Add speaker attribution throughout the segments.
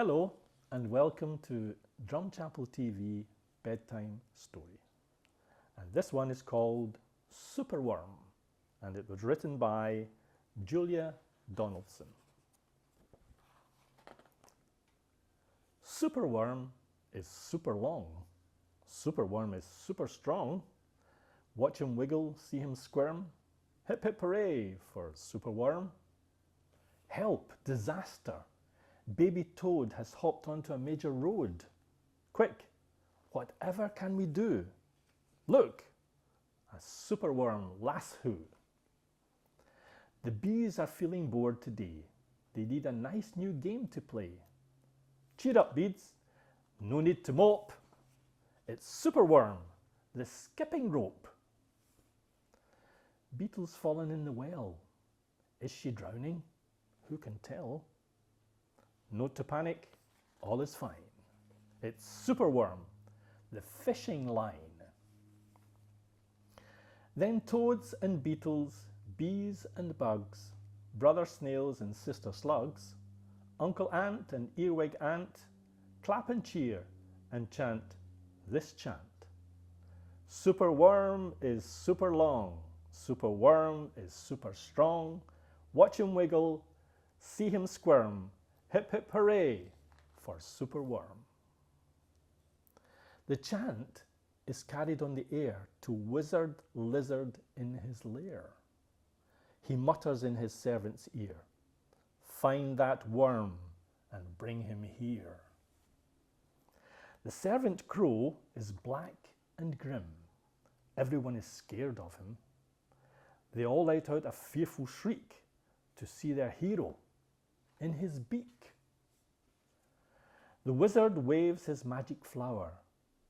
Speaker 1: Hello and welcome to Drumchapel TV Bedtime Story. And this one is called Superworm and it was written by Julia Donaldson. Superworm is super long. Superworm is super strong. Watch him wiggle, see him squirm. Hip hip hooray for Superworm. Help, disaster. Baby Toad has hopped onto a major road. Quick, whatever can we do? Look, a superworm lasso. The bees are feeling bored today. They need a nice new game to play. Cheer up, bees. No need to mope. It's Superworm, the skipping rope. Beetle's fallen in the well. Is she drowning? Who can tell? Not to panic, all is fine. It's Superworm, the fishing line. Then toads and beetles, bees and bugs, brother snails and sister slugs, Uncle Ant and Earwig Ant, clap and cheer and chant this chant. Superworm is super long, Superworm is super strong, watch him wiggle, see him squirm, hip hip hooray for Superworm. The chant is carried on the air to Wizard Lizard in his lair. He mutters in his servant's ear, find that worm and bring him here. The servant crow is black and grim. Everyone is scared of him. They all let out a fearful shriek to see their hero in his beak. The wizard waves his magic flower.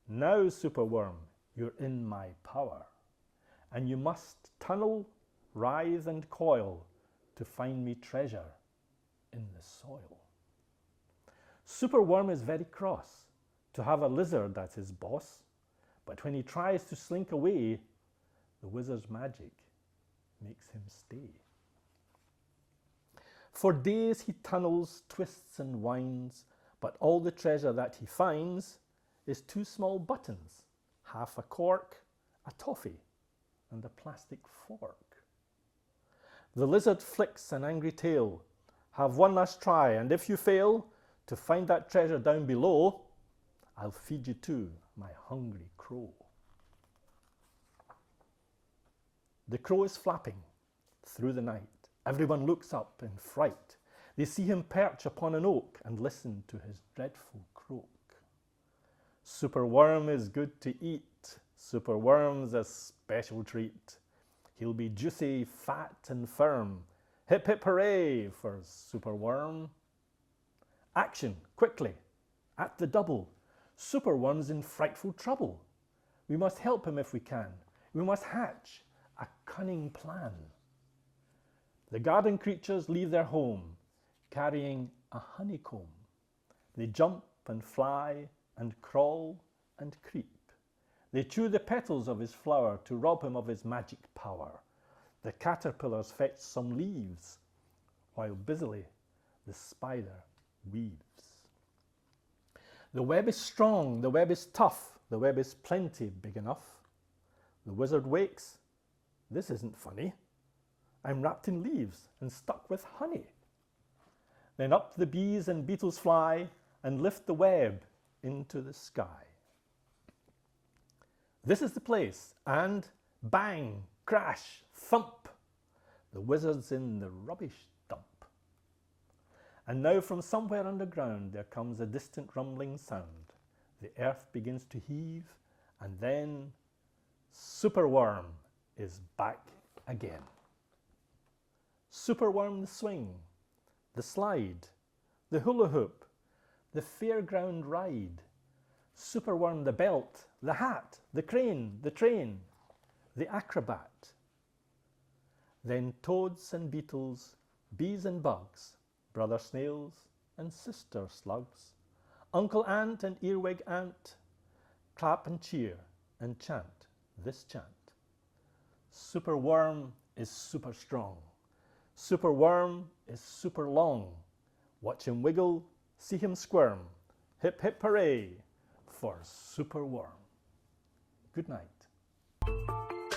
Speaker 1: Now, Superworm, you're in my power, and you must tunnel, writhe and coil to find me treasure in the soil. Superworm is very cross to have a lizard as his boss, but when he tries to slink away, the wizard's magic makes him stay. For days he tunnels, twists and winds, but all the treasure that he finds is 2 small buttons, half a cork, a toffee, and a plastic fork. The lizard flicks an angry tail. Have one last try, and if you fail to find that treasure down below, I'll feed you to my hungry crow. The crow is flapping through the night. Everyone looks up in fright. They see him perch upon an oak and listen to his dreadful croak. Superworm is good to eat. Superworm's a special treat. He'll be juicy, fat and firm. Hip hip hooray for Superworm. Action, quickly, at the double. Superworm's in frightful trouble. We must help him if we can. We must hatch a cunning plan. The garden creatures leave their home, carrying a honeycomb. They jump and fly and crawl and creep. They chew the petals of his flower to rob him of his magic power. The caterpillars fetch some leaves, while busily the spider weaves. The web is strong, the web is tough, the web is plenty big enough. The wizard wakes. This isn't funny. I'm wrapped in leaves and stuck with honey. Then up the bees and beetles fly and lift the web into the sky. This is the place, and bang, crash, thump, the wizard's in the rubbish dump. And now from somewhere underground there comes a distant rumbling sound. The earth begins to heave, and then Superworm is back again. Superworm the swing, the slide, the hula hoop, the fairground ride. Superworm the belt, the hat, the crane, the train, the acrobat. Then toads and beetles, bees and bugs, brother snails and sister slugs, Uncle Ant and Earwig Ant, clap and cheer and chant this chant. Superworm is super strong. Superworm is super long. Watch him wiggle, See him squirm. Hip hip hooray for Superworm. Good night.